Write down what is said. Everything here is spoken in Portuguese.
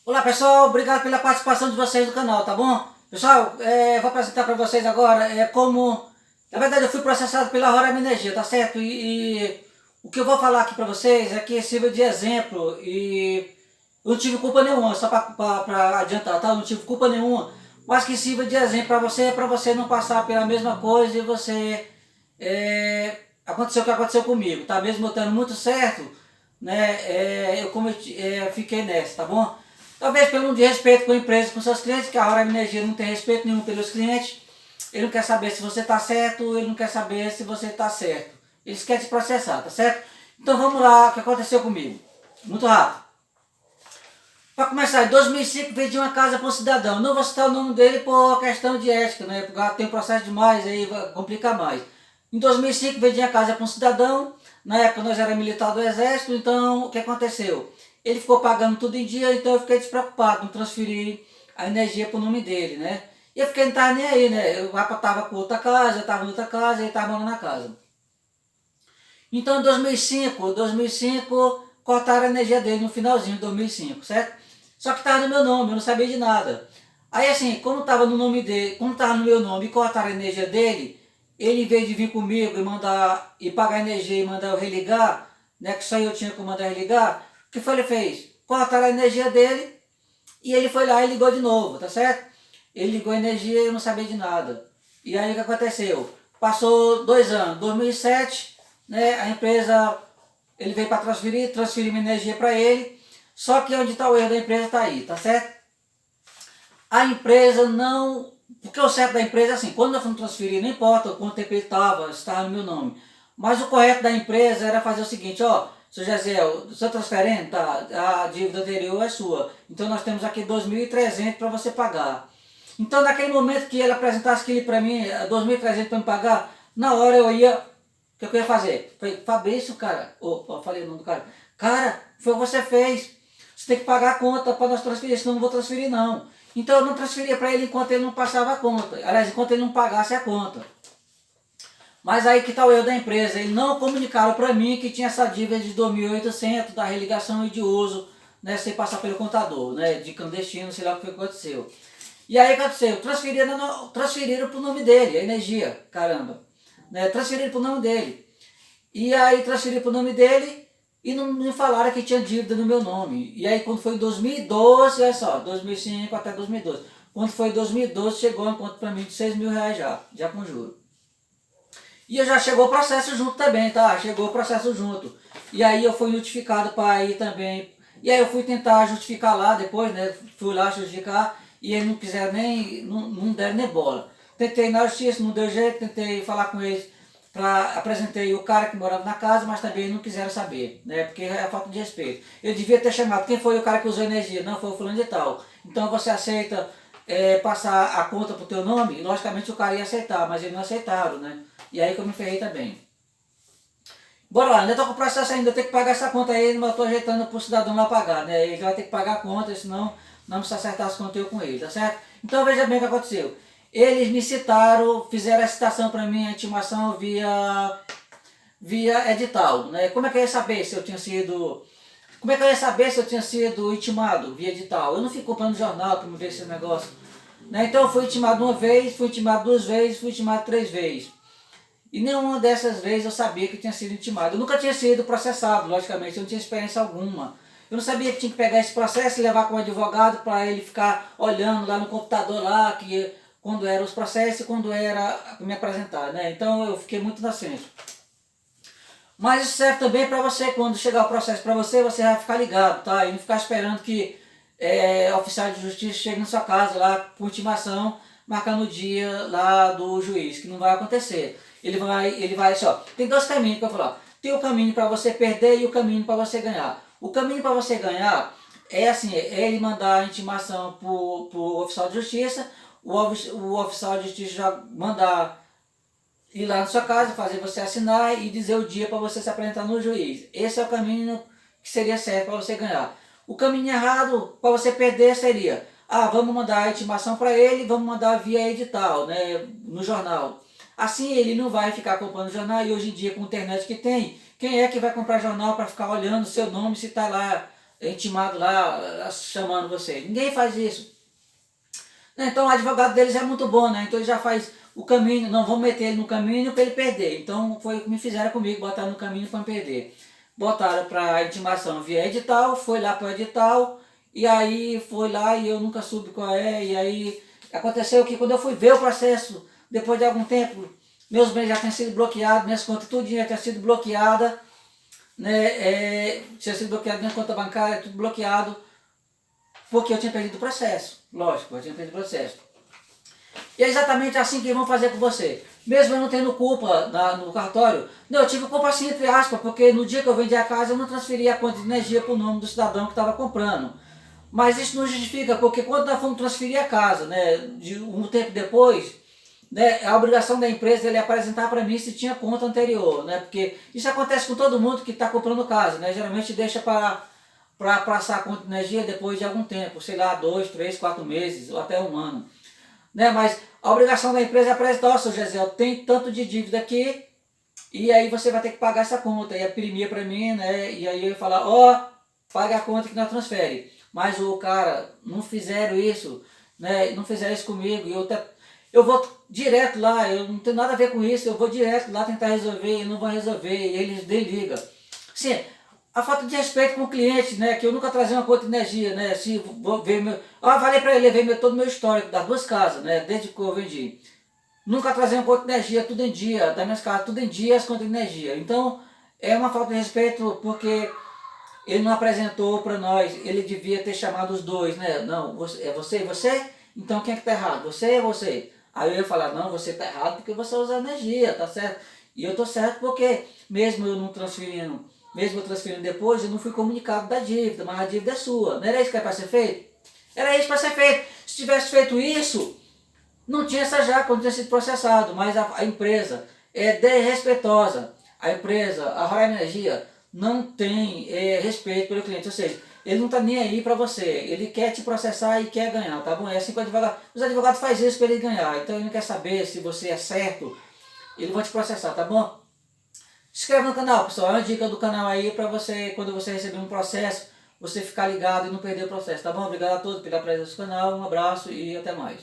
Olá pessoal, obrigado pela participação de vocês no canal, tá bom? Pessoal, vou apresentar para vocês agora como... Na verdade eu fui processado pela Roraima Energia, tá certo? E o que eu vou falar aqui para vocês é que sirva de exemplo e eu não tive culpa nenhuma, só para adiantar, tá? Eu não tive culpa nenhuma, mas que sirva de exemplo para você não passar pela mesma coisa e você... aconteceu o que aconteceu comigo, tá? Mesmo eu estando muito certo, né? Fiquei nessa, tá bom? Talvez pelo um desrespeito com a empresa, com seus clientes, que a Roraima Energia não tem respeito nenhum pelos clientes. Ele não quer saber se você está certo, ele não quer saber se você está certo. Eles querem te processar, tá certo? Então vamos lá, o que aconteceu comigo. Muito rápido. Para começar, em 2005 vendi uma casa para um cidadão. Não vou citar o nome dele por questão de ética, né? Porque tem processo demais, aí vai complicar mais. Em 2005 vendi a casa para um cidadão. Na época nós era militar do exército, então o que aconteceu? Ele ficou pagando tudo em dia, então eu fiquei despreocupado, não transferi a energia para o nome dele, né? E eu fiquei, não estava nem aí, né? O rapaz estava com outra casa, eu estava em outra casa, ele estava morando na casa. Então em 2005 cortaram a energia dele no finalzinho de 2005, certo? Só que estava no meu nome, eu não sabia de nada. Aí assim, como estava no nome dele, como estava no meu nome e cortaram a energia dele, ele em vez de vir comigo e mandar e pagar a energia e mandar eu religar, né, que só eu tinha que mandar religar, o que foi ele fez? Cortaram a energia dele e ele foi lá e ligou de novo, tá certo? Ele ligou a energia e eu não sabia de nada. E aí o que aconteceu? Passou 2 anos, 2007, né, a empresa, ele veio para transferir minha energia para ele, só que onde está o erro da empresa está aí, tá certo? A empresa não... Porque o certo da empresa é assim, quando nós fomos transferir, não importa quanto tempo ele estava no meu nome, mas o correto da empresa era fazer o seguinte, ó, seu Gesiel, seu transferente, tá, a dívida anterior é sua, então nós temos aqui 2.300 para você pagar. Então naquele momento que ele apresentasse aquele para mim, 2.300 para me pagar, na hora eu ia, o que eu ia fazer? Falei, Fabrício, cara, opa, falei o nome do cara, foi o que você fez, você tem que pagar a conta para nós transferir, senão eu não vou transferir não. Então eu não transferia para ele enquanto ele não passava a conta, aliás, enquanto ele não pagasse a conta. Mas aí que está o erro da empresa, eles não comunicaram para mim que tinha essa dívida de 2.800 da religação e de uso, né, sem passar pelo contador, né, de clandestino, sei lá o que aconteceu. E aí o que aconteceu? Transferiram para o nome dele, a energia, caramba. Né, transferiram para o nome dele. E aí transferiram para o nome dele e não me falaram que tinha dívida no meu nome. E aí quando foi em 2012, olha só, 2005 até 2012. Quando foi em 2012 chegou um conta para mim de 6 mil reais já com juros. E já chegou o processo junto também, tá? Chegou o processo junto. E aí eu fui notificado para ir também. E aí eu fui tentar justificar lá depois, né? Fui lá justificar e eles não quiseram nem, não deram nem bola. Tentei na justiça, não deu jeito, tentei falar com eles, apresentei o cara que morava na casa, mas também não quiseram saber, né? Porque é falta de respeito. Eu devia ter chamado, quem foi o cara que usou energia? Não, foi o fulano de tal. Então você aceita passar a conta pro teu nome? E, logicamente o cara ia aceitar, mas eles não aceitaram, né? E aí que eu me ferrei também. Bora lá, ainda tô com o processo ainda, eu tenho que pagar essa conta aí, mas eu tô ajeitando pro cidadão lá pagar, né? Ele vai ter que pagar a conta, senão não precisa acertar as contas eu com ele, tá certo? Então veja bem o que aconteceu. Eles me citaram, fizeram a citação para mim, a intimação via edital, né? Como é que eu ia saber se eu tinha sido... Como é que eu ia saber se eu tinha sido intimado via edital? Eu não fico comprando jornal para me ver esse negócio. Né? Então eu fui intimado uma vez, fui intimado 2 vezes, fui intimado 3 vezes. E nenhuma dessas vezes eu sabia que tinha sido intimado. Eu nunca tinha sido processado, logicamente, eu não tinha experiência alguma. Eu não sabia que tinha que pegar esse processo e levar com o advogado para ele ficar olhando lá no computador lá, que, quando eram os processos e quando era me apresentar, né? Então eu fiquei muito inocente. Mas isso serve também para você, quando chegar o processo para você, você vai ficar ligado, tá? E não ficar esperando que oficial de justiça chegue na sua casa lá por intimação, marcando o dia lá do juiz, que não vai acontecer. Ele vai assim, ó, tem 2 caminhos para falar. Tem o caminho para você perder e o caminho para você ganhar. O caminho para você ganhar é assim, é ele mandar a intimação para o oficial de justiça, o oficial de justiça já mandar ir lá na sua casa, fazer você assinar e dizer o dia para você se apresentar no juiz. Esse é o caminho que seria certo para você ganhar. O caminho errado para você perder seria, vamos mandar a intimação para ele, vamos mandar via edital, né, no jornal. Assim ele não vai ficar comprando jornal, e hoje em dia com a internet que tem, quem é que vai comprar jornal para ficar olhando o seu nome se está lá intimado lá, chamando você. Ninguém faz isso. Então o advogado deles é muito bom, né? Então ele já faz o caminho, não vamos meter ele no caminho para ele perder. Então foi o que me fizeram comigo, botaram no caminho para perder. Botaram para intimação via edital, foi lá para o edital, e aí foi lá e eu nunca soube qual é, e aí aconteceu que quando eu fui ver o processo, depois de algum tempo, meus bens já tinham sido bloqueados, minhas contas tudo já tinha sido bloqueada, né? Tinha sido bloqueado minha conta bancária, tudo bloqueado, porque eu tinha perdido o processo. Lógico, eu tinha perdido o processo. E é exatamente assim que vão fazer com você. Mesmo eu não tendo culpa no cartório, não, eu tive culpa assim entre aspas, porque no dia que eu vendi a casa eu não transferi a conta de energia para o nome do cidadão que estava comprando. Mas isso não justifica, porque quando nós fomos transferir a casa, né, um tempo depois, né, a obrigação da empresa é apresentar para mim se tinha conta anterior, né, porque isso acontece com todo mundo que está comprando casa, né, geralmente deixa para passar a conta de energia depois de algum tempo, sei lá, 2, 3, 4 meses ou até um ano. Né, mas a obrigação da empresa é apresentar, ó, seu Gisele, tem tanto de dívida aqui, e aí você vai ter que pagar essa conta, e imprimir para mim, né, e aí eu ia falar, ó, paga a conta que nós transfere. Mas o cara, não fizeram isso, né, não fizeram isso comigo, e eu vou direto lá, eu não tenho nada a ver com isso, eu vou direto lá tentar resolver, e não vão resolver, e eles desligam. Sim, a falta de respeito com o cliente, né, que eu nunca trazia uma conta de energia, né, se vou ver meu, falei para ele, ver todo o meu histórico das duas casas, né, desde que eu vendi. Nunca trazia uma conta de energia, tudo em dia, das minhas casas, tudo em dia as contas de energia. Então, é uma falta de respeito porque ele não apresentou para nós, ele devia ter chamado os dois, né, não, é você e você? Então quem é que tá errado, você ou você? Aí eu ia falar, não, você tá errado porque você usa energia, tá certo? E eu tô certo porque, mesmo eu não transferindo, mesmo eu transferindo depois, eu não fui comunicado da dívida, mas a dívida é sua. Não era isso que era para ser feito? Era isso para ser feito. Se tivesse feito isso, não tinha essa jaca, não tinha sido processado, mas a empresa é desrespeitosa. A empresa, a Roraima Energia, não tem respeito pelo cliente, ou seja, ele não está nem aí para você, ele quer te processar e quer ganhar, tá bom? É assim que o advogado, os advogados fazem isso para ele ganhar, então ele não quer saber se você é certo, ele vai te processar, tá bom? Se inscreve no canal, pessoal, é uma dica do canal aí para você, quando você receber um processo, você ficar ligado e não perder o processo, tá bom? Obrigado a todos pela presença do canal, um abraço e até mais.